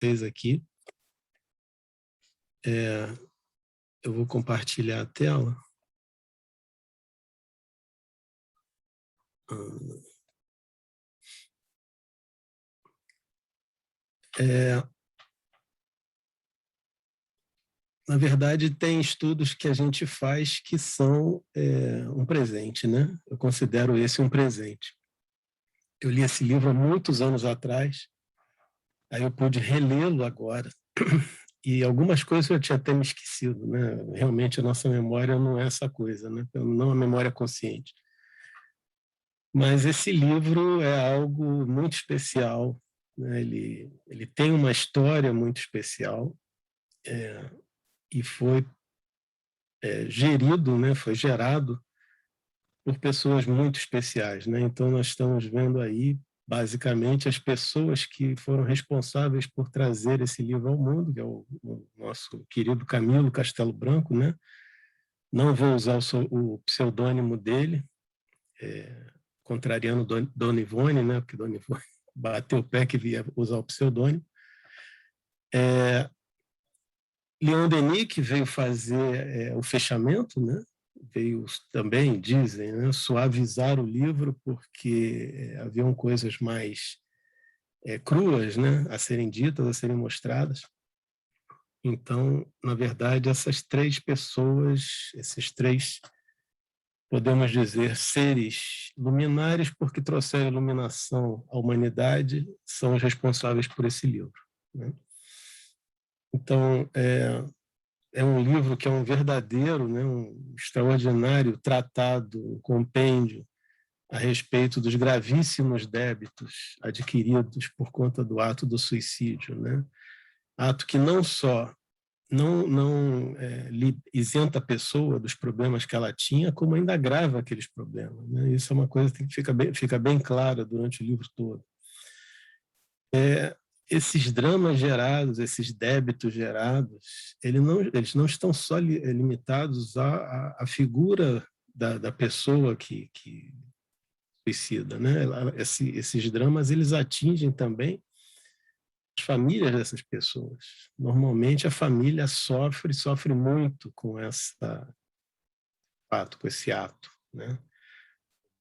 vocês aqui. Eu vou compartilhar a tela. Na verdade, tem estudos que a gente faz que são um presente, né? Eu considero esse um presente. Eu li esse livro há muitos anos atrás, aí eu pude relê-lo agora, e algumas coisas eu tinha até me esquecido, né? Realmente a nossa memória não é essa coisa, né? Não a memória consciente. Mas esse livro é algo muito especial, né? Ele tem uma história muito especial, e foi gerido, né? Foi gerado por pessoas muito especiais, né? Então nós estamos vendo aí basicamente as pessoas que foram responsáveis por trazer esse livro ao mundo, que é o nosso querido Camilo Castelo Branco, né? Não vou usar o pseudônimo dele, contrariando Dona Ivone, né? Porque Dona Ivone bateu o pé que ia usar o pseudônimo. Leon Denis, que veio fazer o fechamento, né? Veio também, dizem, né, suavizar o livro, porque haviam coisas mais cruas, né, a serem ditas, a serem mostradas. Então, na verdade, essas três pessoas, esses três, podemos dizer, seres luminares, porque trouxeram iluminação à humanidade, são os responsáveis por esse livro, né? Então, é um livro que é um verdadeiro, né, um extraordinário tratado, um compêndio a respeito dos gravíssimos débitos adquiridos por conta do ato do suicídio, né? Ato que não só não isenta a pessoa dos problemas que ela tinha, como ainda agrava aqueles problemas, né? Isso é uma coisa que fica bem clara durante o livro todo. Esses dramas gerados, esses débitos gerados, eles não estão só limitados à figura da pessoa que suicida, né? Esses dramas, eles atingem também as famílias dessas pessoas. Normalmente a família sofre muito com com esse ato, né?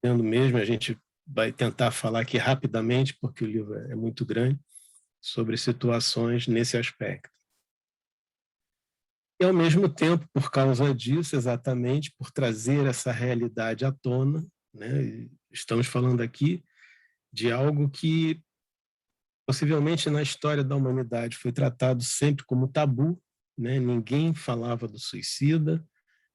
Tendo mesmo, a gente vai tentar falar aqui rapidamente, porque o livro é muito grande, sobre situações nesse aspecto. E, ao mesmo tempo, por causa disso, exatamente, por trazer essa realidade à tona, né, estamos falando aqui de algo que, possivelmente, na história da humanidade foi tratado sempre como tabu, né? Ninguém falava do suicida,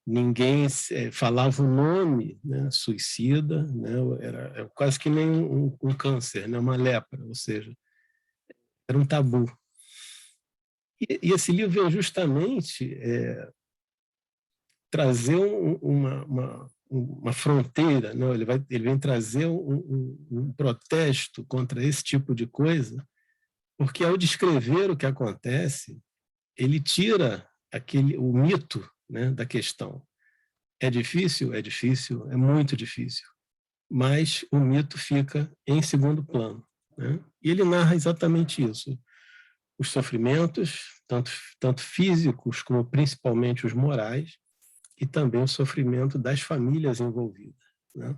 ninguém falava o nome, né, suicida, né? Era quase que nem um câncer, né, uma lepra, ou seja, era um tabu. E esse livro vem justamente trazer uma fronteira, não? Ele vem trazer um protesto contra esse tipo de coisa, porque ao descrever o que acontece, ele tira o mito, né, da questão. É difícil? É difícil, é muito difícil, mas o mito fica em segundo plano, né? E ele narra exatamente isso. Os sofrimentos, tanto físicos como principalmente os morais, e também o sofrimento das famílias envolvidas, né?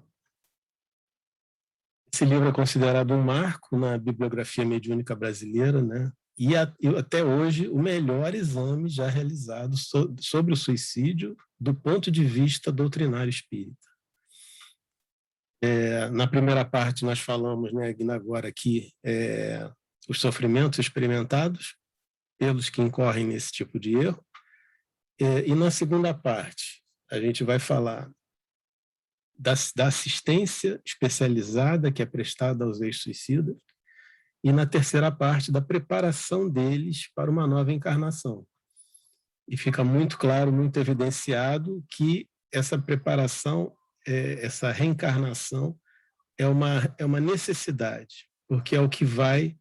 Esse livro é considerado um marco na bibliografia mediúnica brasileira, né? E até hoje o melhor exame já realizado sobre o suicídio do ponto de vista doutrinário espírita. Na primeira parte nós falamos, né, agora aqui, os sofrimentos experimentados pelos que incorrem nesse tipo de erro, e na segunda parte a gente vai falar da assistência especializada que é prestada aos ex-suicidas, e na terceira parte da preparação deles para uma nova encarnação. E fica muito claro, muito evidenciado que essa preparação, essa reencarnação é uma necessidade, porque é o que vai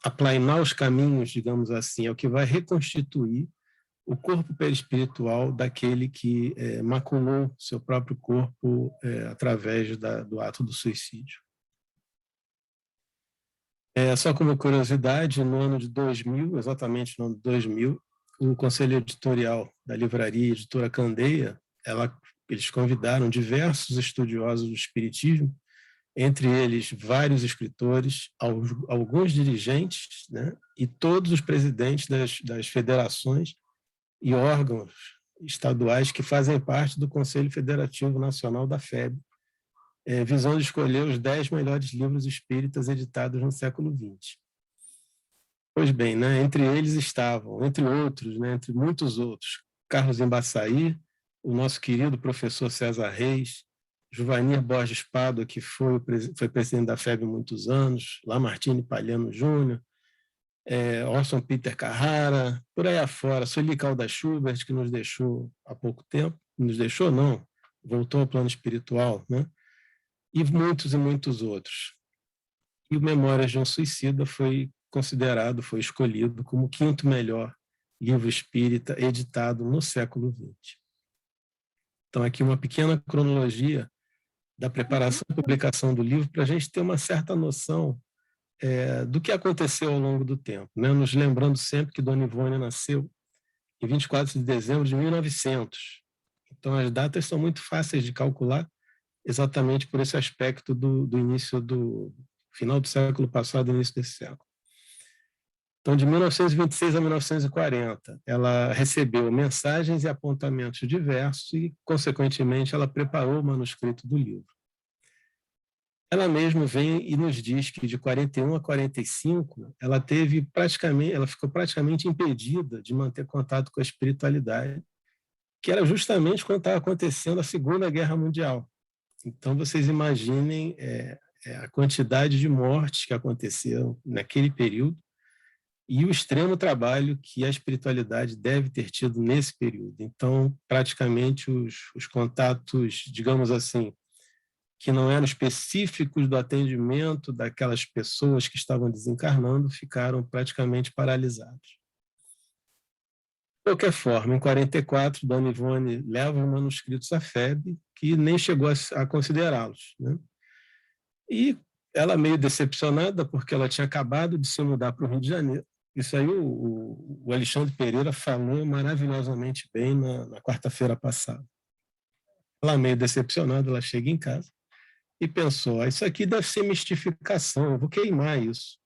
aplainar os caminhos, digamos assim, é o que vai reconstituir o corpo perispiritual daquele que maculou seu próprio corpo através do ato do suicídio. Só como curiosidade, no ano de 2000, exatamente no ano de 2000, o Conselho Editorial da Livraria Editora Candeia, eles convidaram diversos estudiosos do espiritismo, entre eles vários escritores, alguns dirigentes, né, e todos os presidentes das federações e órgãos estaduais que fazem parte do Conselho Federativo Nacional da FEB, visando escolher os 10 melhores livros espíritas editados no século XX. Pois bem, né, entre eles estavam, entre outros, né, entre muitos outros, Carlos Embaçaí, o nosso querido professor César Reis, Juvanir Borges Pádua, que foi presidente da FEB há muitos anos, Lamartine Palhano Júnior, Orson Peter Carrara, por aí afora, Sueli Caldas Schubert, que nos deixou há pouco tempo, nos deixou não, voltou ao plano espiritual, né? E muitos outros. E o Memórias de um Suicida foi considerado, foi escolhido como o quinto melhor livro espírita editado no século XX. Então, aqui uma pequena cronologia da preparação e publicação do livro para a gente ter uma certa noção do que aconteceu ao longo do tempo, né? Nos lembrando sempre que Dona Ivone nasceu em 24 de dezembro de 1900. Então, as datas são muito fáceis de calcular, exatamente por esse aspecto do início do final do século passado, início desse século. Então, de 1926 a 1940, ela recebeu mensagens e apontamentos diversos e, consequentemente, ela preparou o manuscrito do livro. Ela mesma vem e nos diz que de 41 a 45, ela ficou praticamente impedida de manter contato com a espiritualidade, que era justamente quando estava acontecendo a Segunda Guerra Mundial. Então, vocês imaginem a quantidade de mortes que aconteceram naquele período e o extremo trabalho que a espiritualidade deve ter tido nesse período. Então, praticamente, os contatos, digamos assim, que não eram específicos do atendimento daquelas pessoas que estavam desencarnando, ficaram praticamente paralisados. De qualquer forma, em 44, Dona Ivone leva os manuscritos à FEB, que nem chegou a considerá-los, né? E ela meio decepcionada, porque ela tinha acabado de se mudar para o Rio de Janeiro. Isso aí o Alexandre Pereira falou maravilhosamente bem na quarta-feira passada. Ela meio decepcionada, ela chega em casa e pensou, isso aqui deve ser mistificação, eu vou queimar isso.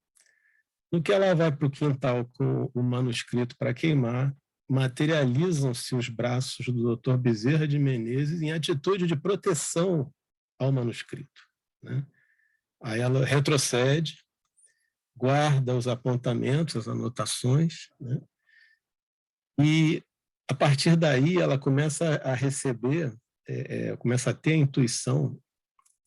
No que ela vai para o quintal com o manuscrito para queimar, materializam-se os braços do Dr. Bezerra de Menezes em atitude de proteção ao manuscrito, né? Aí ela retrocede, guarda os apontamentos, as anotações, né? E a partir daí ela começa a receber, começa a ter a intuição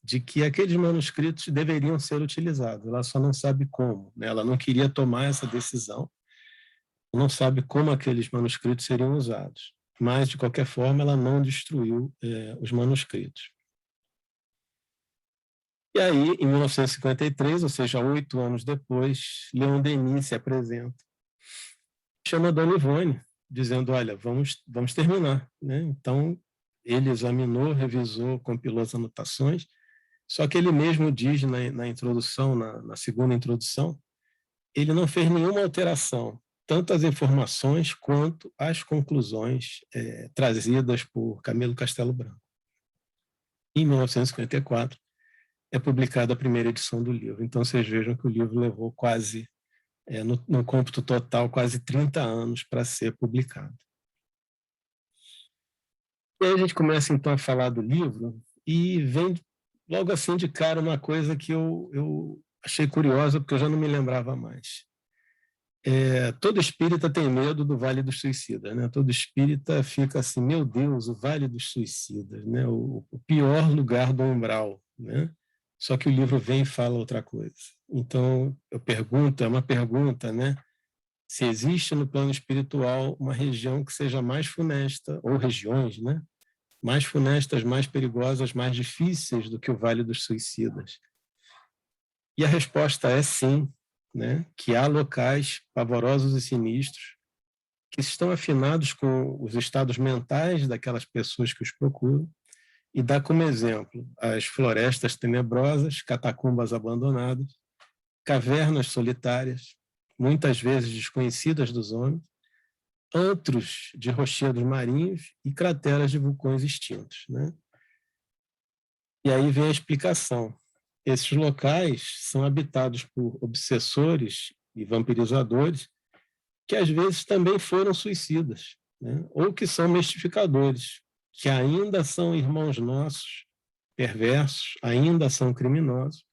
de que aqueles manuscritos deveriam ser utilizados. Ela só não sabe como, né? Ela não queria tomar essa decisão, não sabe como aqueles manuscritos seriam usados. Mas, de qualquer forma, ela não destruiu os manuscritos. E aí, em 1953, ou seja, 8 anos depois, Leon Denis se apresenta, chama a Dona Ivone, dizendo, olha, vamos terminar, né? Então, ele examinou, revisou, compilou as anotações, só que ele mesmo diz na introdução, na segunda introdução, ele não fez nenhuma alteração, tanto às informações quanto às conclusões trazidas por Camilo Castelo Branco. Em 1954, é publicada a primeira edição do livro. Então, vocês vejam que o livro levou quase, no cômputo total, quase 30 anos para ser publicado. E aí a gente começa, então, a falar do livro e vem logo assim de cara uma coisa que eu achei curiosa, porque eu já não me lembrava mais. Todo espírita tem medo do Vale dos Suicidas, né? Todo espírita fica assim, meu Deus, o Vale dos Suicidas, né? O pior lugar do umbral, né? Só que o livro vem e fala outra coisa. Então, eu pergunto, é uma pergunta, né? Se existe no plano espiritual uma região que seja mais funesta, ou regiões, né? Mais funestas, mais perigosas, mais difíceis do que o Vale dos Suicidas. E a resposta é sim, né? Que há locais pavorosos e sinistros que estão afinados com os estados mentais daquelas pessoas que os procuram, e dá como exemplo as florestas tenebrosas, catacumbas abandonadas, cavernas solitárias, muitas vezes desconhecidas dos homens, antros de rochedos marinhos e crateras de vulcões extintos, né? E aí vem a explicação. Esses locais são habitados por obsessores e vampirizadores que às vezes também foram suicidas, né? Ou que são mistificadores, que ainda são irmãos nossos, perversos, ainda são criminosos.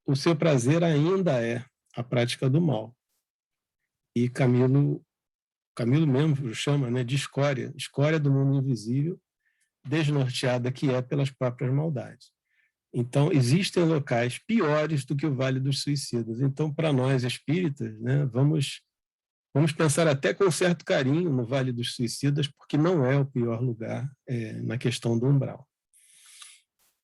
O seu prazer ainda é a prática do mal. E Camilo mesmo chama, né, de escória, escória do mundo invisível, desnorteada que é pelas próprias maldades. Então, existem locais piores do que o Vale dos Suicidas. Então, para nós espíritas, né, vamos pensar até com certo carinho no Vale dos Suicidas, porque não é o pior lugar na questão do umbral.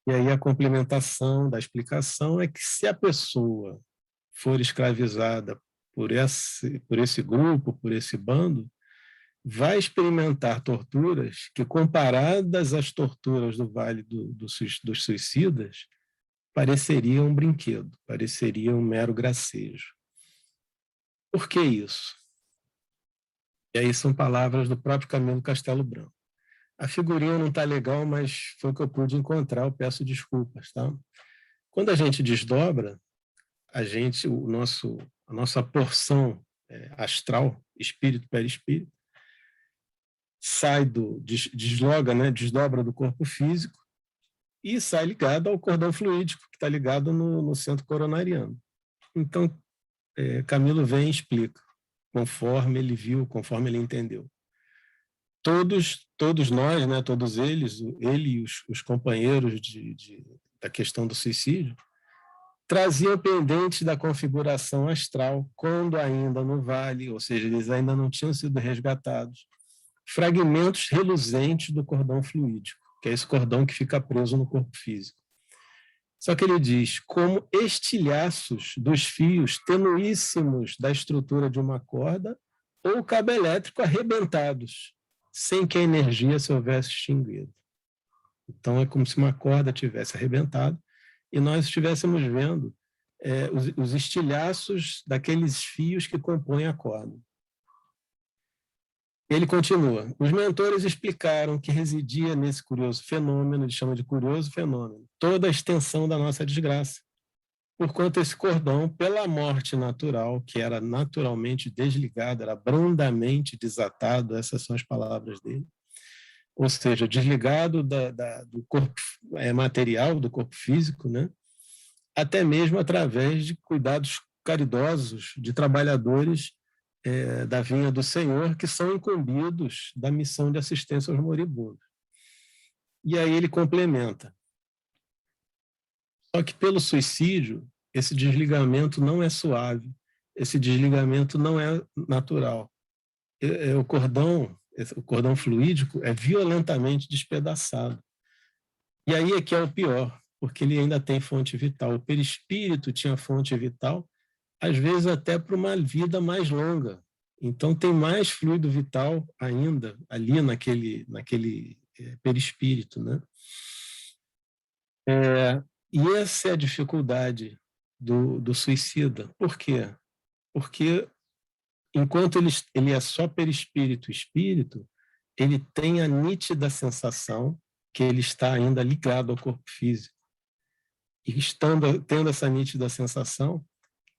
E aí a complementação da explicação é que se a pessoa for escravizada por esse grupo, por esse bando, vai experimentar torturas que, comparadas às torturas do Vale dos Suicidas, pareceriam um brinquedo, pareceriam um mero gracejo. Por que isso? E aí são palavras do próprio Camilo Castelo Branco. A figurinha não está legal, mas foi o que eu pude encontrar, eu peço desculpas. Tá? Quando a gente desdobra, a nossa porção astral, espírito perispírito, desloga, né, desdobra do corpo físico e sai ligado ao cordão fluídico, que está ligado no centro coronariano. Então, Camilo vem e explica, conforme ele viu, conforme ele entendeu. Todos nós, né, todos eles, ele e os companheiros da questão do suicídio, traziam pendentes da configuração astral, quando ainda no vale, ou seja, eles ainda não tinham sido resgatados, fragmentos reluzentes do cordão fluídico, que é esse cordão que fica preso no corpo físico. Só que ele diz, como estilhaços dos fios tenuíssimos da estrutura de uma corda ou cabo elétrico arrebentados, sem que a energia se houvesse extinguido. Então, é como se uma corda tivesse arrebentado e nós estivéssemos vendo os estilhaços daqueles fios que compõem a corda. Ele continua. Os mentores explicaram que residia nesse curioso fenômeno, ele chama de curioso fenômeno, toda a extensão da nossa desgraça, porquanto esse cordão, pela morte natural, que era naturalmente desligado, era brandamente desatado, essas são as palavras dele, ou seja, desligado do corpo material, do corpo físico, né? Até mesmo através de cuidados caridosos de trabalhadores da vinha do Senhor, que são incumbidos da missão de assistência aos moribundos. E aí ele complementa. Só que pelo suicídio, esse desligamento não é suave, esse desligamento não é natural. O cordão fluídico é violentamente despedaçado. E aí é que é o pior, porque ele ainda tem fonte vital. O perispírito tinha fonte vital, às vezes até para uma vida mais longa. Então, tem mais fluido vital ainda ali naquele perispírito, né? E essa é a dificuldade do suicida. Por quê? Porque, enquanto ele é só perispírito e espírito, ele tem a nítida sensação que ele está ainda ligado ao corpo físico. E tendo essa nítida sensação,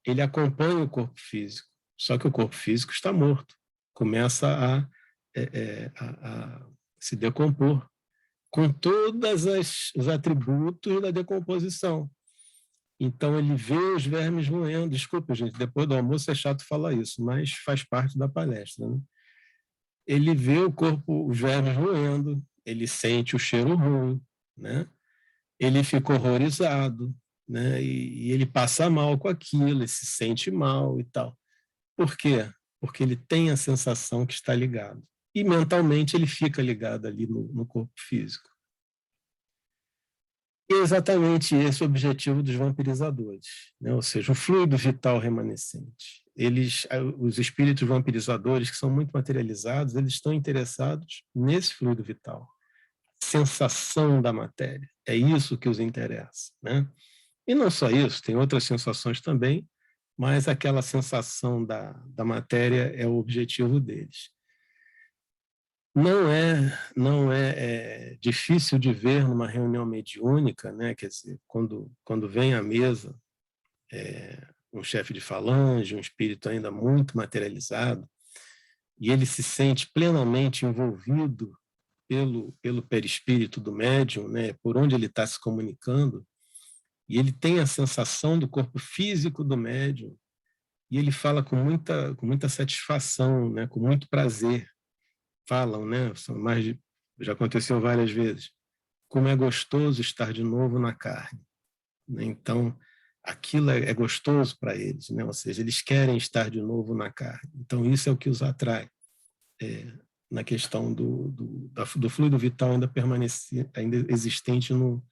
ele acompanha o corpo físico, só que o corpo físico está morto, começa a se decompor, com todos os atributos da decomposição. Então, ele vê os vermes roendo. Desculpa, gente, depois do almoço é chato falar isso, mas faz parte da palestra, né? Ele vê os vermes roendo, ele sente o cheiro ruim, né? Ele fica horrorizado, né? E ele passa mal com aquilo, ele se sente mal e tal. Por quê? Porque ele tem a sensação que está ligado. E mentalmente ele fica ligado ali no corpo físico. E é exatamente esse o objetivo dos vampirizadores, né? Ou seja, o fluido vital remanescente. Os espíritos vampirizadores, que são muito materializados, eles estão interessados nesse fluido vital. Sensação da matéria. É isso que os interessa, né? E não só isso, tem outras sensações também, mas aquela sensação da matéria é o objetivo deles. Não é difícil de ver numa reunião mediúnica, né? Quer dizer, quando vem à mesa um chefe de falange, um espírito ainda muito materializado, e ele se sente plenamente envolvido pelo perispírito do médium, né? Por onde ele está se comunicando, e ele tem a sensação do corpo físico do médium, e ele fala com muita satisfação, né? Com muito prazer. Falam, né? Já aconteceu várias vezes. Como é gostoso estar de novo na carne, né? Então, aquilo é gostoso para eles, né? Ou seja, eles querem estar de novo na carne. Então, isso é o que os atrai. Na questão do fluido vital ainda existente no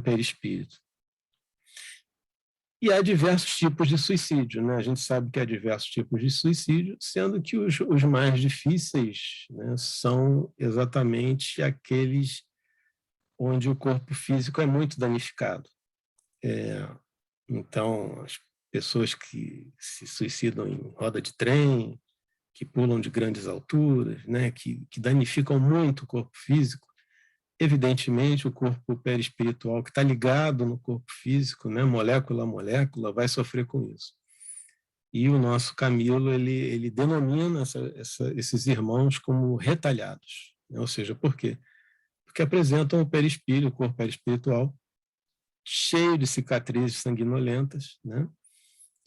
perispírito. E há diversos tipos de suicídio, né? A gente sabe que há diversos tipos de suicídio, sendo que os mais difíceis, né, são exatamente aqueles onde o corpo físico é muito danificado. Então, as pessoas que se suicidam em roda de trem, que pulam de grandes alturas, né, que danificam muito o corpo físico, evidentemente, o corpo perispiritual, que está ligado no corpo físico, né, molécula a molécula, vai sofrer com isso. E o nosso Camilo, ele denomina esses irmãos como retalhados. Né? Ou seja, por quê? Porque apresentam o corpo perispiritual, cheio de cicatrizes sanguinolentas, né?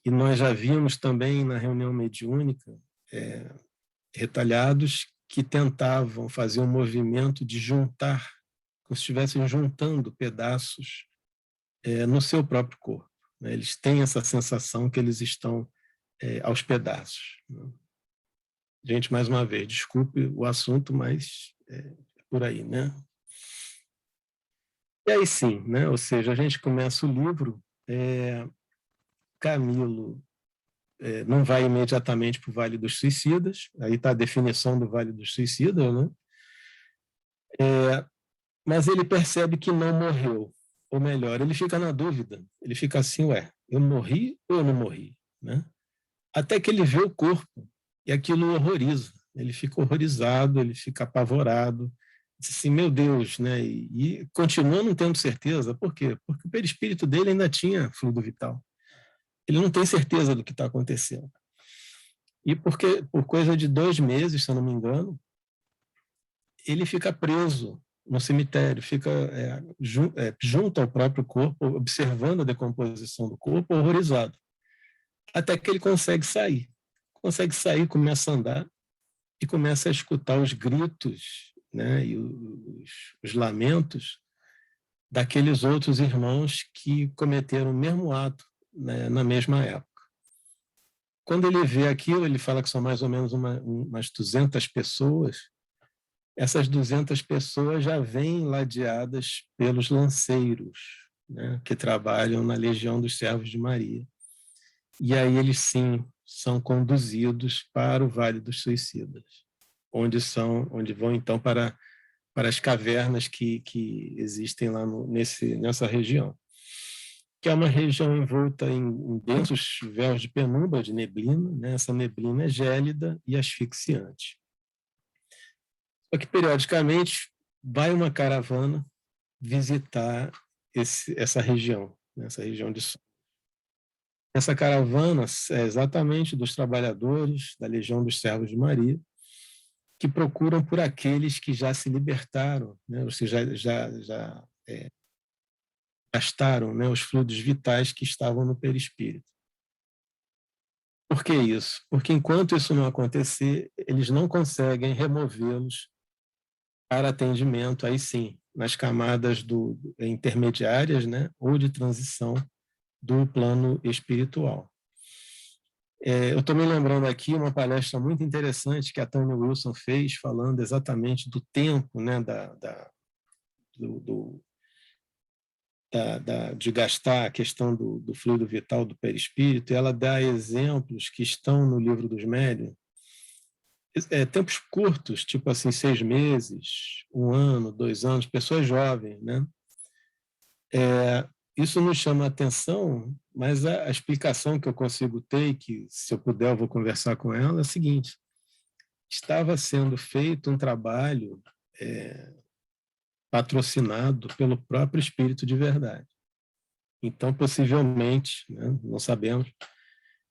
E nós já vimos também na reunião mediúnica retalhados que tentavam fazer um movimento de juntar, como se estivessem juntando pedaços no seu próprio corpo. Né? Eles têm essa sensação que eles estão aos pedaços. Né? Gente, mais uma vez, desculpe o assunto, mas é por aí, né? E aí sim, né? Ou seja, a gente começa o livro, Camilo não vai imediatamente para o Vale dos Suicidas, aí está a definição do Vale dos Suicidas, né? Mas ele percebe que não morreu, ou melhor, ele fica na dúvida, ele fica assim, eu morri ou eu não morri? Né? Até que ele vê o corpo, e aquilo o horroriza, ele fica horrorizado, ele fica apavorado, diz assim, meu Deus, né? E continua não tendo certeza, por quê? Porque o perispírito dele ainda tinha fluido vital, ele não tem certeza do que está acontecendo. E porque por coisa de 2 meses, se eu não me engano, ele fica preso no cemitério, fica junto ao próprio corpo, observando a decomposição do corpo, horrorizado. Até que ele consegue sair. Consegue sair, começa a andar e começa a escutar os gritos, né, e os lamentos daqueles outros irmãos que cometeram o mesmo ato, né, na mesma época. Quando ele vê aquilo, ele fala que são mais ou menos umas 200 pessoas. Essas 200 pessoas já vêm ladeadas pelos lanceiros, né, que trabalham na Legião dos Servos de Maria. E aí eles, sim, são conduzidos para o Vale dos Suicidas, onde vão, então, para as cavernas que existem lá nessa região, que é uma região envolta em densos véus de penumbra, de neblina, né? Essa neblina é gélida e asfixiante. Só que, periodicamente, vai uma caravana visitar essa região, né? Essa região de sul. Essa caravana é exatamente dos trabalhadores da Legião dos Servos de Maria, que procuram por aqueles que já se libertaram, né? Ou seja, já gastaram, né, os fluidos vitais que estavam no perispírito. Por que isso? Porque enquanto isso não acontecer, eles não conseguem removê-los para atendimento, aí sim, nas camadas intermediárias, né, ou de transição do plano espiritual. Eu estou me lembrando aqui uma palestra muito interessante que a Tânia Wilson fez, falando exatamente do tempo, né, de gastar a questão do fluido vital do perispírito, e ela dá exemplos que estão no livro dos médiuns, tempos curtos, tipo assim, 6 meses, 1 ano, 2 anos, pessoas jovens, né? isso nos chama a atenção, mas a explicação que eu consigo ter, e que se eu puder eu vou conversar com ela, é a seguinte: estava sendo feito um trabalho patrocinado pelo próprio Espírito de Verdade. Então, possivelmente, né, não sabemos,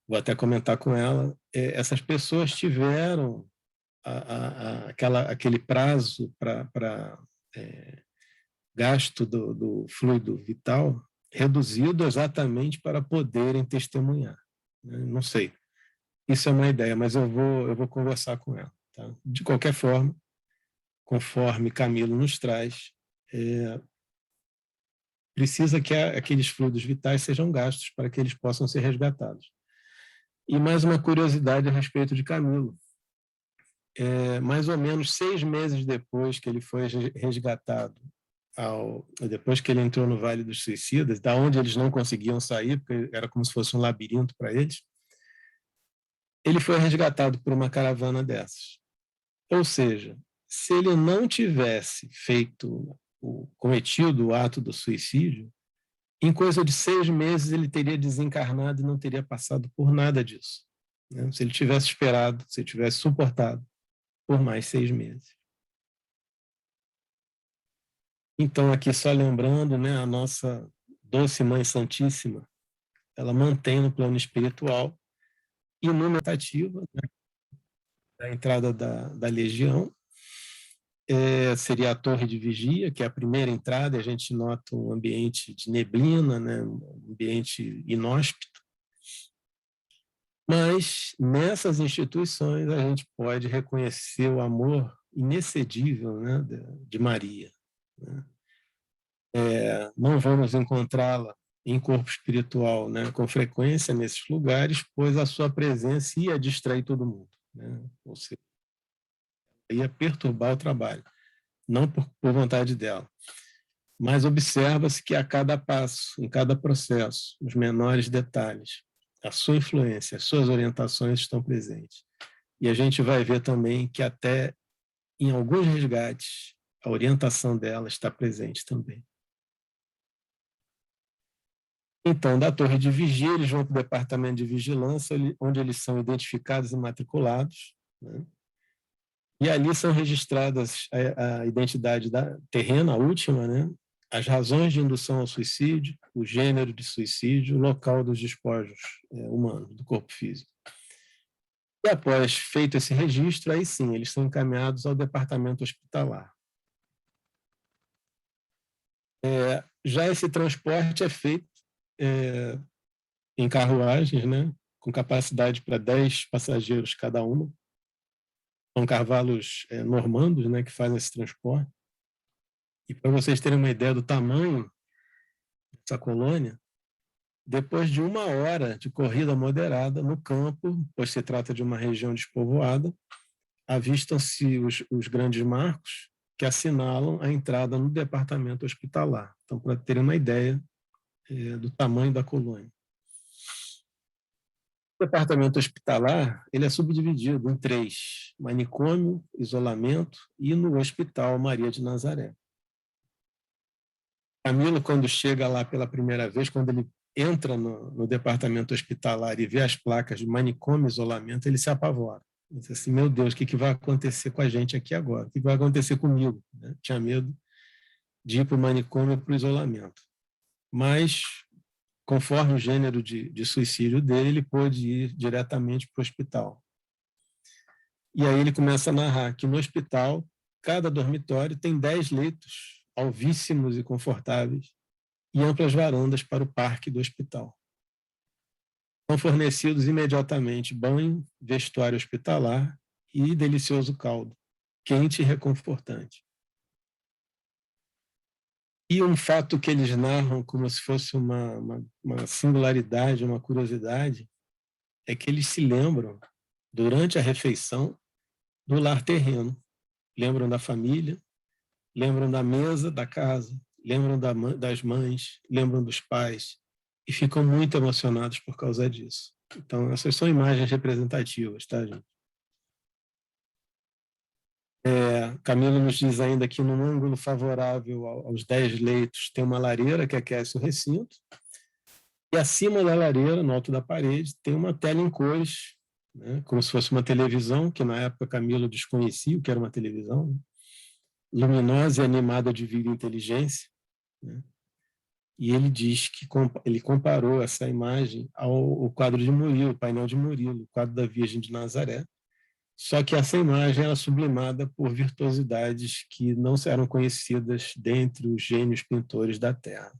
vou até comentar com ela, essas pessoas tiveram aquele prazo para gasto do fluido vital reduzido exatamente para poderem testemunhar. Né? Não sei. Isso é uma ideia, mas eu vou conversar com ela. Tá? De qualquer forma, conforme Camilo nos traz, precisa que aqueles fluidos vitais sejam gastos para que eles possam ser resgatados. E mais uma curiosidade a respeito de Camilo. Mais ou menos 6 meses depois que ele foi resgatado, depois que ele entrou no Vale dos Suicidas, da onde eles não conseguiam sair, porque era como se fosse um labirinto para eles, ele foi resgatado por uma caravana dessas. Ou seja, se ele não tivesse cometido o ato do suicídio, em coisa de 6 meses ele teria desencarnado e não teria passado por nada disso. Né? Se ele tivesse esperado, se ele tivesse suportado por mais 6 meses. Então, aqui só lembrando, né, a nossa doce Mãe Santíssima, ela mantém no plano espiritual inúmeras tentativas, né, da entrada da legião. Seria a torre de vigia, que é a primeira entrada, e a gente nota um ambiente de neblina, né, um ambiente inóspito. Mas nessas instituições a gente pode reconhecer o amor inexcedível, né, de Maria. Né? Não vamos encontrá-la em corpo espiritual, né, com frequência nesses lugares, pois a sua presença ia distrair todo mundo. Né? Ou seja, ia perturbar o trabalho, não por vontade dela. Mas observa-se que a cada passo, em cada processo, os menores detalhes, a sua influência, as suas orientações estão presentes. E a gente vai ver também que até em alguns resgates, a orientação dela está presente também. Então, da torre de vigia, eles vão para o departamento de vigilância, onde eles são identificados e matriculados, né? E ali são registradas a identidade terrena, a última, né? As razões de indução ao suicídio, o gênero de suicídio, o local dos despojos humanos, do corpo físico. E após feito esse registro, aí sim, eles são encaminhados ao departamento hospitalar. Já esse transporte é feito em carruagens, né, com capacidade para 10 passageiros cada uma. São cavalos normandos, né, que fazem esse transporte. E para vocês terem uma ideia do tamanho dessa colônia, depois de 1 hora de corrida moderada no campo, pois se trata de uma região despovoada, avistam-se os grandes marcos que assinalam a entrada no departamento hospitalar. Então, para terem uma ideia do tamanho da colônia. O departamento hospitalar ele é subdividido em 3: manicômio, isolamento e no Hospital Maria de Nazaré. Camilo, quando chega lá pela primeira vez, quando ele entra no departamento hospitalar e vê as placas de manicômio e isolamento, ele se apavora. Ele diz assim, meu Deus, o que vai acontecer com a gente aqui agora? O que vai acontecer comigo? Né? Tinha medo de ir para o manicômio e para o isolamento. Mas, conforme o gênero de suicídio dele, ele pôde ir diretamente para o hospital. E aí ele começa a narrar que no hospital, cada dormitório tem 10 leitos alvíssimos e confortáveis e amplas varandas para o parque do hospital. São fornecidos imediatamente banho, vestuário hospitalar e delicioso caldo, quente e reconfortante. E um fato que eles narram como se fosse uma singularidade, uma curiosidade, é que eles se lembram, durante a refeição, do lar terreno. Lembram da família, lembram da mesa da casa, lembram das mães, lembram dos pais e ficam muito emocionados por causa disso. Então, essas são imagens representativas, tá, gente? Camilo nos diz ainda que num ângulo favorável aos 10 leitos tem uma lareira que aquece o recinto, e acima da lareira, no alto da parede, tem uma tela em cores, né, como se fosse uma televisão, que na época Camilo desconhecia o que era uma televisão, né, luminosa e animada de vida e inteligência, né? E ele diz que ele comparou essa imagem ao quadro de Murilo, o painel de Murilo, o quadro da Virgem de Nazaré, só que essa imagem era sublimada por virtuosidades que não eram conhecidas dentre os gênios pintores da Terra.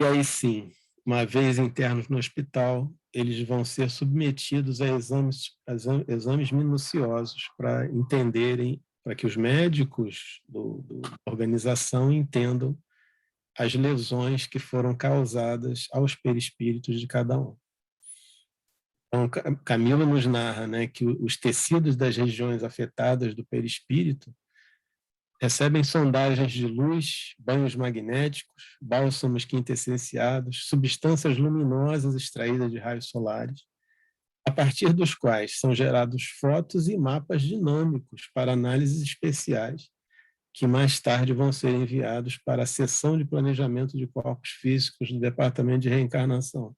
E aí sim, uma vez internos no hospital, eles vão ser submetidos a exames minuciosos para entenderem, para que os médicos da organização entendam as lesões que foram causadas aos perispíritos de cada um. Então, Camilo nos narra, né, que os tecidos das regiões afetadas do perispírito recebem sondagens de luz, banhos magnéticos, bálsamos quintessenciados, substâncias luminosas extraídas de raios solares, a partir dos quais são gerados fotos e mapas dinâmicos para análises especiais, que mais tarde vão ser enviados para a seção de planejamento de corpos físicos do Departamento de Reencarnação.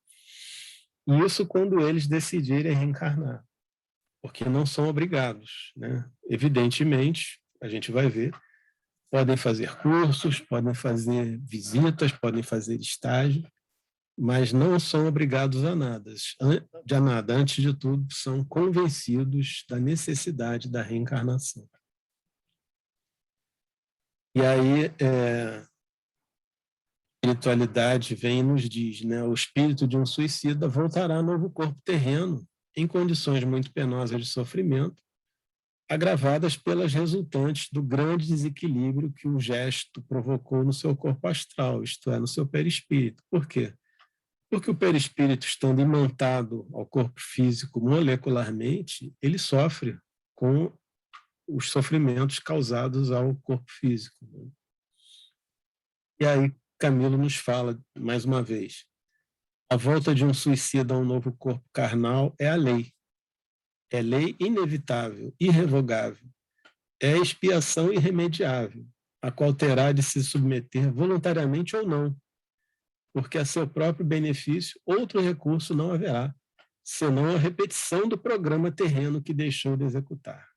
E isso quando eles decidirem reencarnar, porque não são obrigados, né? Evidentemente, a gente vai ver, podem fazer cursos, podem fazer visitas, podem fazer estágio, mas não são obrigados a nada. Antes de tudo, são convencidos da necessidade da reencarnação. E aí, a espiritualidade vem e nos diz, né, o espírito de um suicida voltará a novo corpo terreno, em condições muito penosas de sofrimento, agravadas pelas resultantes do grande desequilíbrio que o gesto provocou no seu corpo astral, isto é, no seu perispírito. Por quê? Porque o perispírito, estando imantado ao corpo físico molecularmente, ele sofre com os sofrimentos causados ao corpo físico. E aí Camilo nos fala, mais uma vez, a volta de um suicida a um novo corpo carnal é a lei. É lei inevitável, irrevogável. É expiação irremediável, a qual terá de se submeter voluntariamente ou não, porque a seu próprio benefício outro recurso não haverá, senão a repetição do programa terreno que deixou de executar.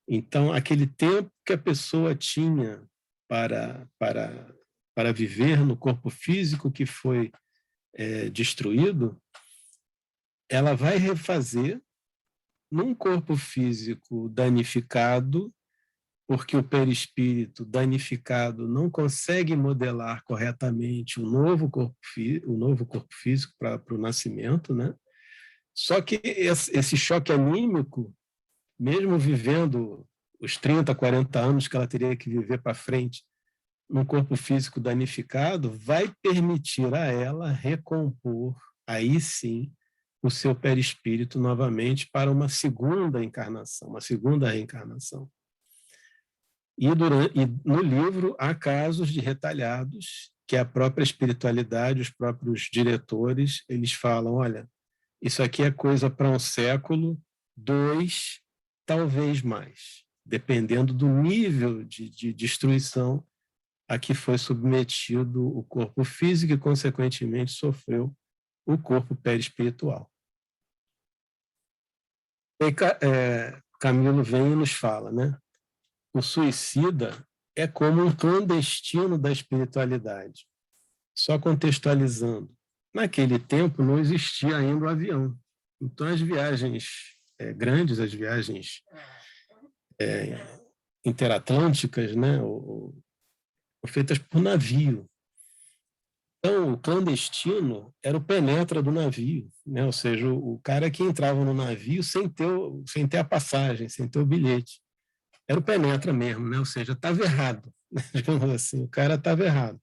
Então, aquele tempo que a pessoa tinha para viver no corpo físico que foi destruído, ela vai refazer num corpo físico danificado, porque o perispírito danificado não consegue modelar corretamente o novo corpo físico para o nascimento, né? Só que esse choque anímico, mesmo vivendo os 30, 40 anos que ela teria que viver para frente num corpo físico danificado, vai permitir a ela recompor, aí sim, o seu perispírito novamente para uma segunda encarnação, uma segunda reencarnação. E no livro há casos de retalhados que a própria espiritualidade, os próprios diretores, eles falam, olha, isso aqui é coisa para um século, 2, talvez mais, dependendo do nível de destruição a que foi submetido o corpo físico e, consequentemente, sofreu o corpo perispiritual. E Camilo vem e nos fala, né? O suicida é como um clandestino da espiritualidade. Só contextualizando, naquele tempo não existia ainda o avião. Então, as viagens grandes, as viagens interatlânticas, né, feitas por navio. Então, o clandestino era o penetra do navio, né? Ou seja, o cara que entrava no navio sem ter a passagem, sem ter o bilhete. Era o penetra mesmo, né? Ou seja, estava errado. Digamos assim, o cara estava errado.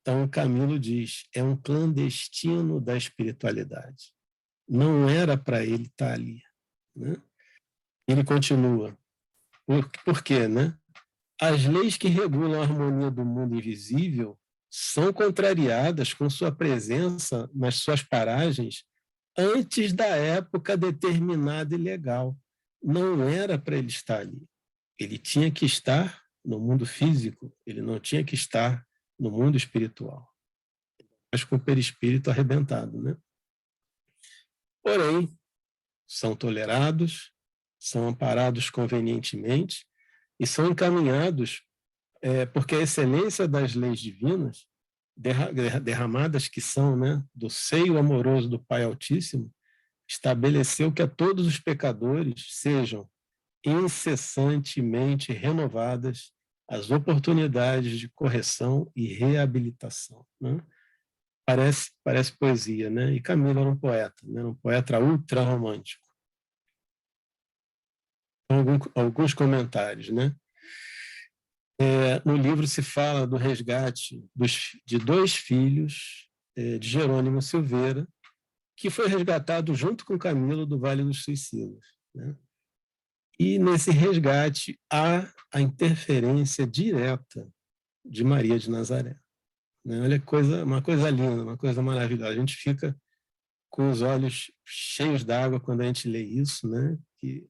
Então, Camilo diz, é um clandestino da espiritualidade. Não era para ele estar ali, né? Ele continua. Por quê, né? As leis que regulam a harmonia do mundo invisível são contrariadas com sua presença nas suas paragens antes da época determinada e legal. Não era para ele estar ali. Ele tinha que estar no mundo físico, ele não tinha que estar no mundo espiritual. Mas com o perispírito arrebentado, né? Porém, são tolerados, são amparados convenientemente e são encaminhados porque a excelência das leis divinas, derramadas que são, né, do seio amoroso do Pai Altíssimo, estabeleceu que a todos os pecadores sejam incessantemente renovadas as oportunidades de correção e reabilitação. Né? Parece poesia, né? E Camilo era um poeta, né? Um poeta ultra romântico. Alguns comentários, né? No livro se fala do resgate de 2 filhos de Jerônimo Silveira, que foi resgatado junto com Camilo do Vale dos Suicidas. Né? E nesse resgate há a interferência direta de Maria de Nazaré. Né? Olha, uma coisa linda, uma coisa maravilhosa. A gente fica com os olhos cheios d'água quando a gente lê isso, né? Que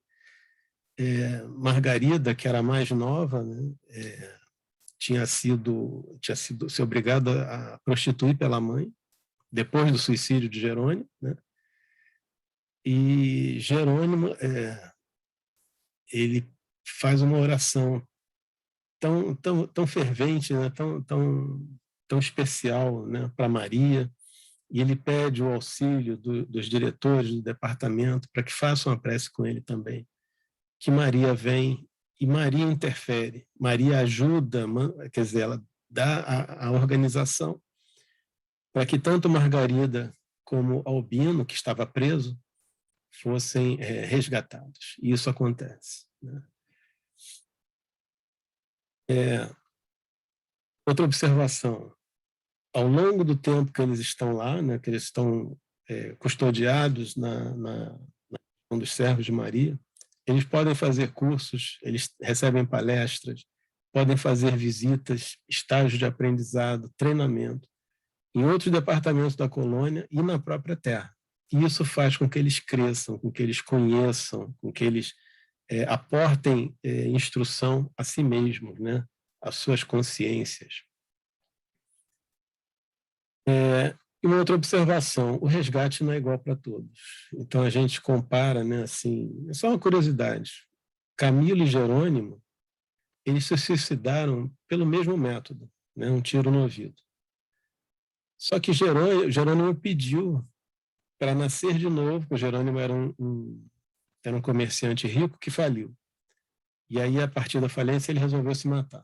Margarida, que era mais nova, né? Tinha sido se obrigada a prostituir pela mãe depois do suicídio de Jerônimo, né? E Jerônimo ele faz uma oração tão fervente, né? tão especial, né? Para Maria, e ele pede o auxílio dos diretores do departamento para que façam a prece com ele também. Que Maria vem e Maria interfere, Maria ajuda, quer dizer, ela dá a organização para que tanto Margarida como Albino, que estava preso, fossem resgatados. E isso acontece. Né? Outra observação, ao longo do tempo que eles estão lá, né, que eles estão custodiados na dos servos de Maria, eles podem fazer cursos, eles recebem palestras, podem fazer visitas, estágios de aprendizado, treinamento, em outros departamentos da colônia e na própria terra. E isso faz com que eles cresçam, com que eles conheçam, com que eles aportem instrução a si mesmos, né? Às suas consciências. E uma outra observação, o resgate não é igual para todos. Então a gente compara, né, assim, é só uma curiosidade. Camilo e Jerônimo, eles se suicidaram pelo mesmo método, né, um tiro no ouvido. Só que Jerônimo pediu para nascer de novo, porque Jerônimo era um comerciante rico que faliu. E aí, a partir da falência, ele resolveu se matar.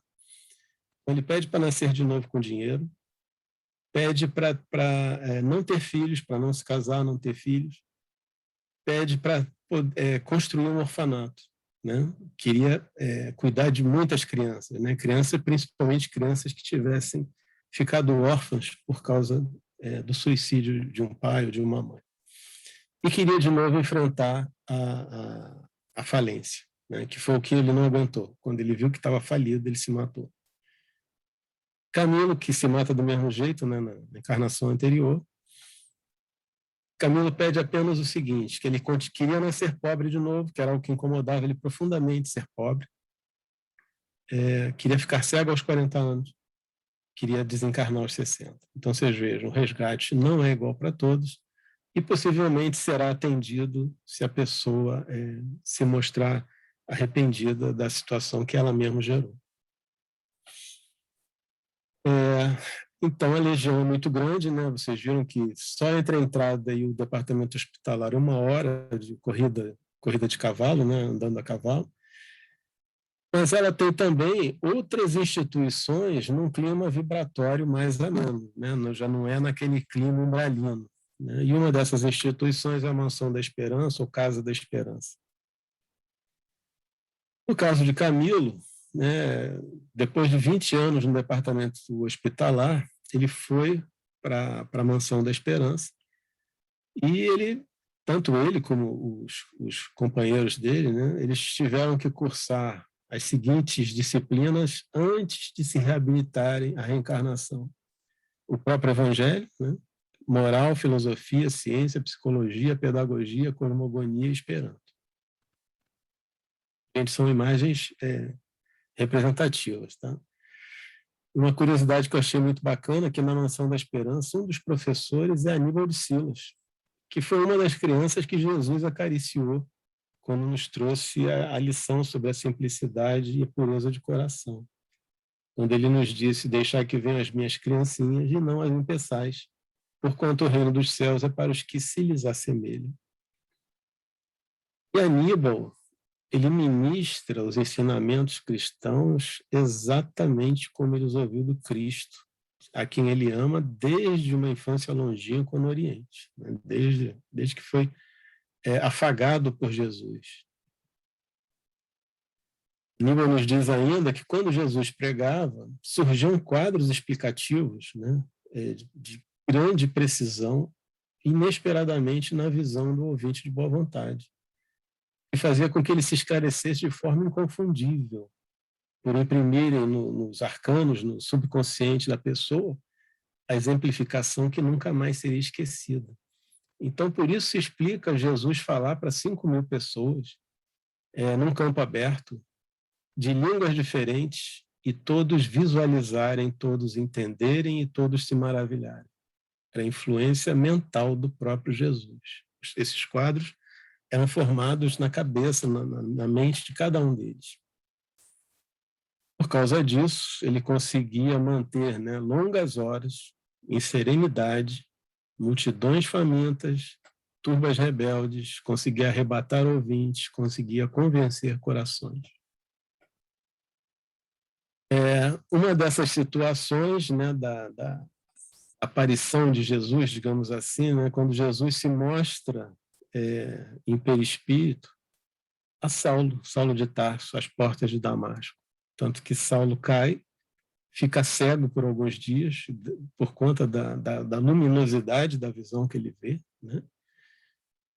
Então, ele pede para nascer de novo com dinheiro, pede para não ter filhos, para não se casar, não ter filhos, pede para construir um orfanato. Né? Queria cuidar de muitas crianças, né? Crianças, principalmente crianças que tivessem ficado órfãs por causa do suicídio de um pai ou de uma mãe. E queria de novo enfrentar a falência, né? Que foi o que ele não aguentou. Quando ele viu que estava falido, ele se matou. Camilo, que se mata do mesmo jeito, né, na encarnação anterior, Camilo pede apenas o seguinte, que ele queria nascer pobre de novo, que era algo que incomodava ele profundamente, ser pobre. Queria ficar cego aos 40 anos, queria desencarnar aos 60. Então, vocês vejam, o resgate não é igual para todos e possivelmente será atendido se a pessoa se mostrar arrependida da situação que ela mesma gerou. Então, a legião é muito grande, né? Vocês viram que só entre a entrada e o departamento hospitalar é 1 hora de corrida de cavalo, né? Andando a cavalo. Mas ela tem também outras instituições num clima vibratório mais ameno, né? Já não é naquele clima umbralino. Né? E uma dessas instituições é a Mansão da Esperança, ou Casa da Esperança. No caso de Camilo, né, depois de 20 anos no departamento hospitalar, ele foi para a Mansão da Esperança e tanto ele como os companheiros dele, né, eles tiveram que cursar as seguintes disciplinas antes de se reabilitarem à reencarnação. O próprio Evangelho, né, moral, filosofia, ciência, psicologia, pedagogia, cosmogonia e esperanto. Gente, são imagens representativas, tá? Uma curiosidade que eu achei muito bacana, que na Mansão da Esperança, um dos professores é Aníbal de Silas, que foi uma das crianças que Jesus acariciou quando nos trouxe a lição sobre a simplicidade e a pureza de coração. Quando ele nos disse, deixar que venham as minhas criancinhas e não as impeçais, porquanto o reino dos céus é para os que se lhes assemelham. E Aníbal, ele ministra os ensinamentos cristãos exatamente como ele os ouviu do Cristo, a quem ele ama desde uma infância longínqua no Oriente, né? desde que foi afagado por Jesus. Aníbal nos diz ainda que quando Jesus pregava, surgiam quadros explicativos, né, de grande precisão, inesperadamente na visão do ouvinte de boa vontade, e fazia com que ele se esclarecesse de forma inconfundível, por imprimirem nos arcanos, no subconsciente da pessoa, a exemplificação que nunca mais seria esquecida. Então, por isso se explica Jesus falar para 5.000 pessoas, num campo aberto, de línguas diferentes, e todos visualizarem, todos entenderem e todos se maravilharem. Era a influência mental do próprio Jesus. Esses quadros eram formados na cabeça, na mente de cada um deles. Por causa disso, ele conseguia manter, né, longas horas, em serenidade, multidões famintas, turbas rebeldes, conseguia arrebatar ouvintes, conseguia convencer corações. Uma dessas situações, né, da aparição de Jesus, digamos assim, né, quando Jesus se mostra em perispírito a Saulo de Tarso, às portas de Damasco. Tanto que Saulo cai, fica cego por alguns dias, por conta da luminosidade da visão que ele vê, né?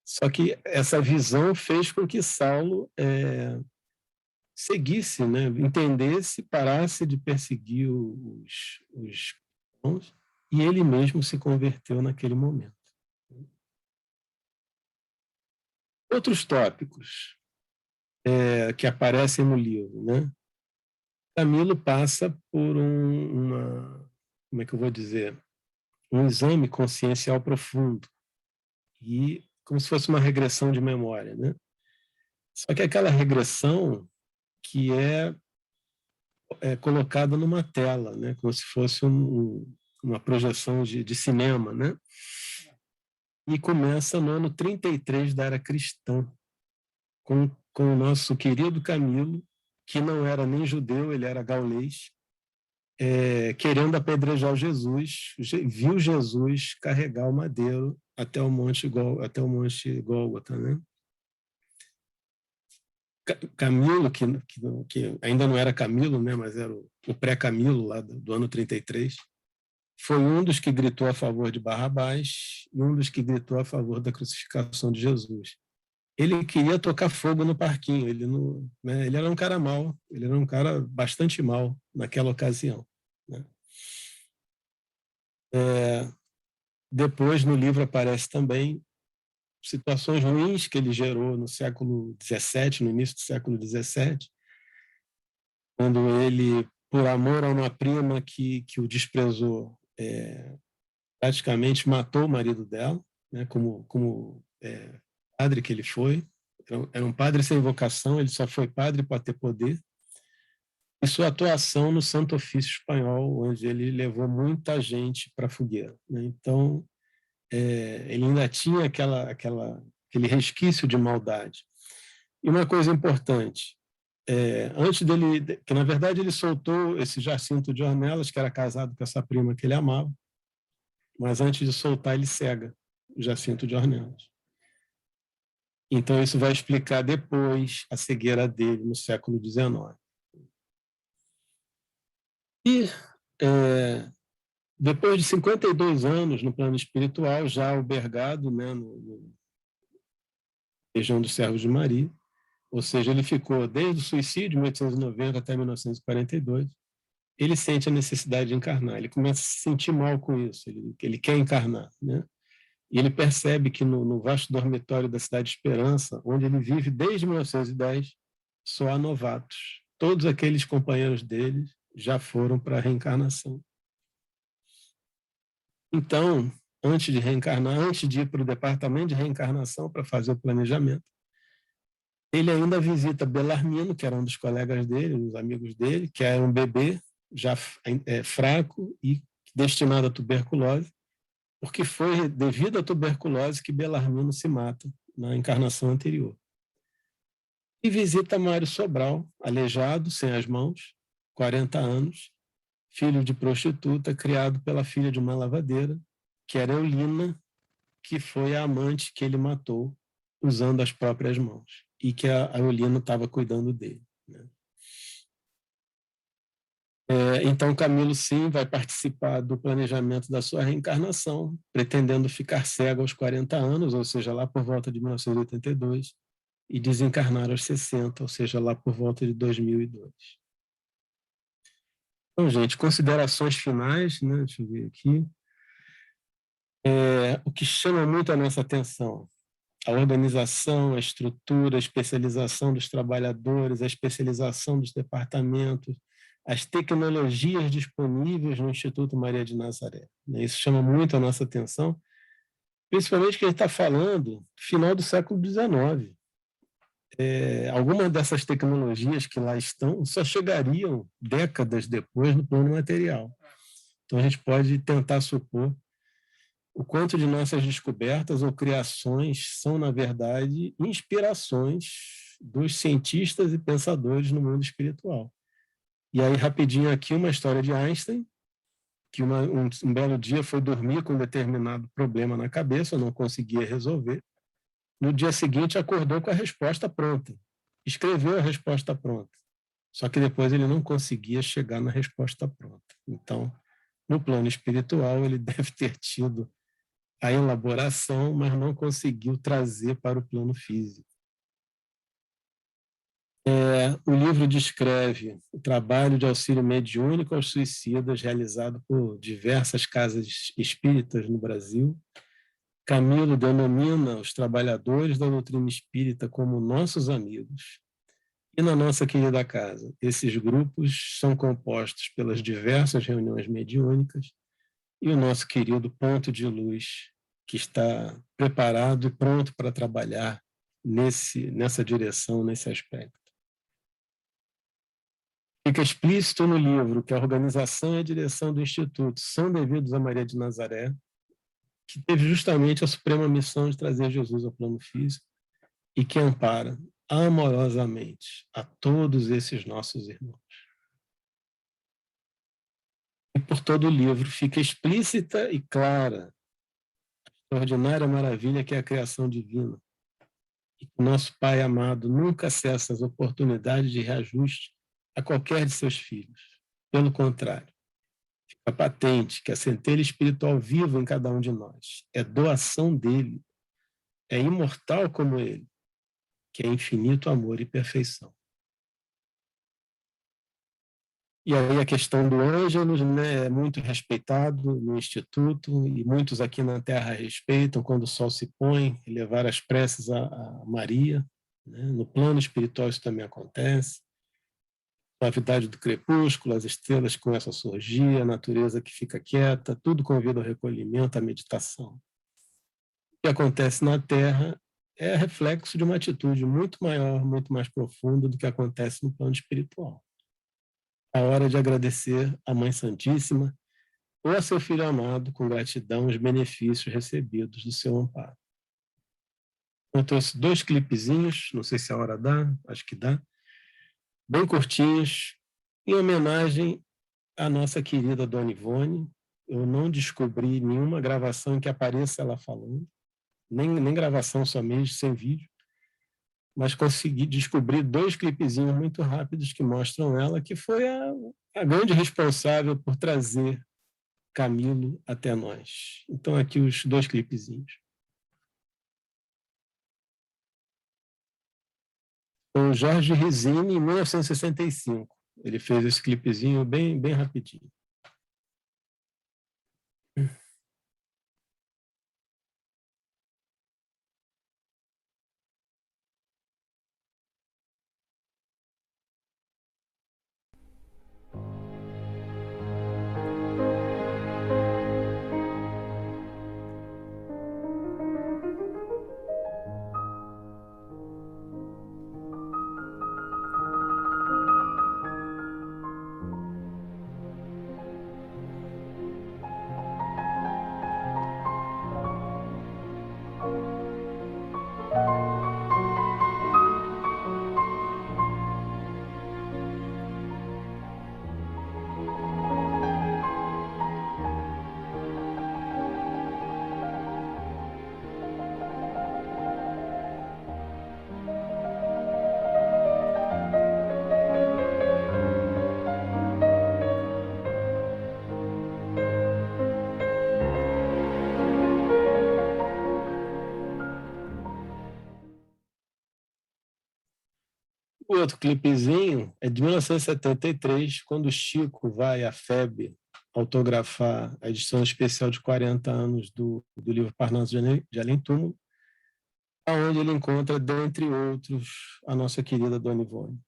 Só que essa visão fez com que Saulo seguisse, né? Entendesse, parasse de perseguir os cristãos, e ele mesmo se converteu naquele momento. Outros tópicos que aparecem no livro, né? Camilo passa por como é que eu vou dizer, um exame consciencial profundo, e como se fosse uma regressão de memória, né? Só que aquela regressão que é colocada numa tela, né? Como se fosse uma projeção de cinema, né? E começa no ano 33 da era cristã, com o nosso querido Camilo, que não era nem judeu, ele era gaulês, querendo apedrejar Jesus, viu Jesus carregar o madeiro até o Monte Gólgota, né? Camilo, que ainda não era Camilo, né, mas era o pré-Camilo, lá do ano 33, foi um dos que gritou a favor de Barrabás e um dos que gritou a favor da crucificação de Jesus. Ele queria tocar fogo no parquinho, ele era um cara mau, ele era um cara bastante mau naquela ocasião, né? Depois, no livro, aparece também situações ruins que ele gerou no século XVII, no início do século XVII, quando ele, por amor a uma prima que o desprezou, praticamente matou o marido dela, né, como padre que ele foi. Era um padre sem vocação, ele só foi padre para ter poder. E sua atuação no Santo Ofício Espanhol, onde ele levou muita gente para a fogueira, né? Então, ele ainda tinha aquele resquício de maldade. E uma coisa importante, antes dele, que na verdade ele soltou esse Jacinto de Ornelas, que era casado com essa prima que ele amava, mas antes de soltar ele cega o Jacinto de Ornelas. Então isso vai explicar depois a cegueira dele no século XIX. E depois de 52 anos no plano espiritual, já albergado, né, no região dos Servos de Maria, ou seja, ele ficou desde o suicídio, de 1890 até 1942, ele sente a necessidade de encarnar, ele começa a se sentir mal com isso, ele quer encarnar, né? E ele percebe que no vasto dormitório da Cidade de Esperança, onde ele vive desde 1910, só há novatos. Todos aqueles companheiros dele já foram para a reencarnação. Então, antes de reencarnar, antes de ir para o departamento de reencarnação para fazer o planejamento, ele ainda visita Belarmino, que era um dos colegas dele, um dos amigos dele, que era um bebê já fraco e destinado à tuberculose, porque foi devido à tuberculose que Belarmino se mata na encarnação anterior. E visita Mário Sobral, aleijado, sem as mãos, 40 anos, filho de prostituta, criado pela filha de uma lavadeira, que era Eulina, que foi a amante que ele matou usando as próprias mãos, e que a Eulina estava cuidando dele, né? Então, Camilo, sim, vai participar do planejamento da sua reencarnação, pretendendo ficar cego aos 40 anos, ou seja, lá por volta de 1982, e desencarnar aos 60, ou seja, lá por volta de 2002. Então, gente, considerações finais, né? Deixa eu ver aqui. O que chama muito a nossa atenção: a organização, a estrutura, a especialização dos trabalhadores, a especialização dos departamentos, as tecnologias disponíveis no Instituto Maria de Nazaré. Isso chama muito a nossa atenção, principalmente que a gente está falando do final do século XIX. Algumas dessas tecnologias que lá estão só chegariam décadas depois no plano material. Então, a gente pode tentar supor o quanto de nossas descobertas ou criações são, na verdade, inspirações dos cientistas e pensadores no mundo espiritual. E aí, rapidinho aqui, uma história de Einstein, que um belo dia foi dormir com um determinado problema na cabeça, não conseguia resolver. No dia seguinte, acordou com a resposta pronta. Escreveu a resposta pronta. Só que depois ele não conseguia chegar na resposta pronta. Então, no plano espiritual, ele deve ter tido a elaboração, mas não conseguiu trazer para o plano físico. O livro descreve o trabalho de auxílio mediúnico aos suicidas realizado por diversas casas espíritas no Brasil. Camilo denomina os trabalhadores da doutrina espírita como nossos amigos. E na nossa querida casa, esses grupos são compostos pelas diversas reuniões mediúnicas e o nosso querido ponto de luz, que está preparado e pronto para trabalhar nessa direção, nesse aspecto. Fica explícito no livro que a organização e a direção do Instituto são devidos a Maria de Nazaré, que teve justamente a suprema missão de trazer Jesus ao plano físico e que ampara amorosamente a todos esses nossos irmãos. E por todo o livro fica explícita e clara a extraordinária maravilha que é a criação divina. E que nosso Pai amado nunca cessa as oportunidades de reajuste a qualquer de seus filhos. Pelo contrário, fica patente que a centelha espiritual viva em cada um de nós é doação dele, é imortal como ele, que é infinito amor e perfeição. E aí a questão do Ângelus, né, é muito respeitado no Instituto, e muitos aqui na Terra respeitam quando o sol se põe, elevar as preces a Maria, né? No plano espiritual isso também acontece. A suavidade do crepúsculo, as estrelas começam a surgir, a natureza que fica quieta, tudo convida ao recolhimento, à meditação. O que acontece na Terra é reflexo de uma atitude muito maior, muito mais profunda do que acontece no plano espiritual. A hora de agradecer à Mãe Santíssima ou a seu Filho amado com gratidão os benefícios recebidos do seu amparo. Eu trouxe 2 clipezinhos, não sei se a hora dá, acho que dá, bem curtinhos, em homenagem à nossa querida Dona Ivone. Eu não descobri nenhuma gravação em que apareça ela falando, nem gravação somente, sem vídeo, mas consegui descobrir 2 clipezinhos muito rápidos que mostram ela, que foi a grande responsável por trazer Camilo até nós. Então, aqui os 2 clipezinhos. O Jorge Risini, em 1965. Ele fez esse clipezinho bem rapidinho. O outro clipezinho é de 1973, quando o Chico vai à FEB autografar a edição especial de 40 anos do livro Parnaso de Além Túmulo, onde ele encontra, dentre outros, a nossa querida Dona Ivone.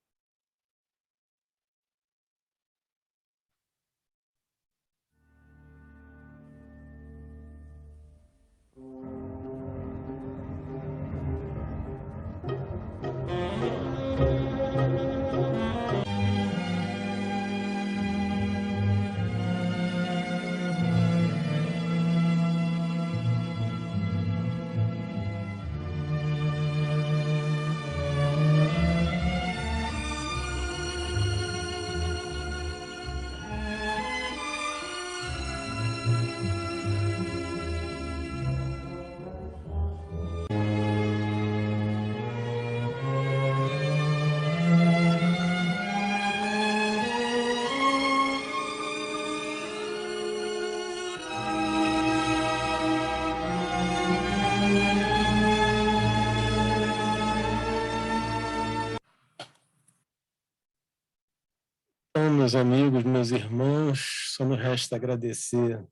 Então, meus amigos, meus irmãos, só me resta agradecer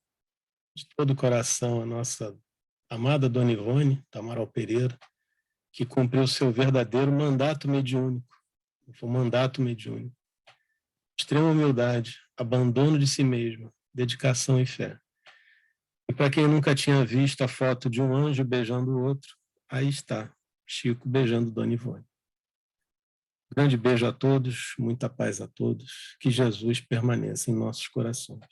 de todo o coração a nossa amada Dona Ivone, Amaral Pereira, que cumpriu seu verdadeiro mandato mediúnico. Foi um mandato mediúnico. Extrema humildade, abandono de si mesma, dedicação e fé. E para quem nunca tinha visto a foto de um anjo beijando o outro, aí está, Chico beijando Dona Ivone. Grande beijo a todos, muita paz a todos, que Jesus permaneça em nossos corações.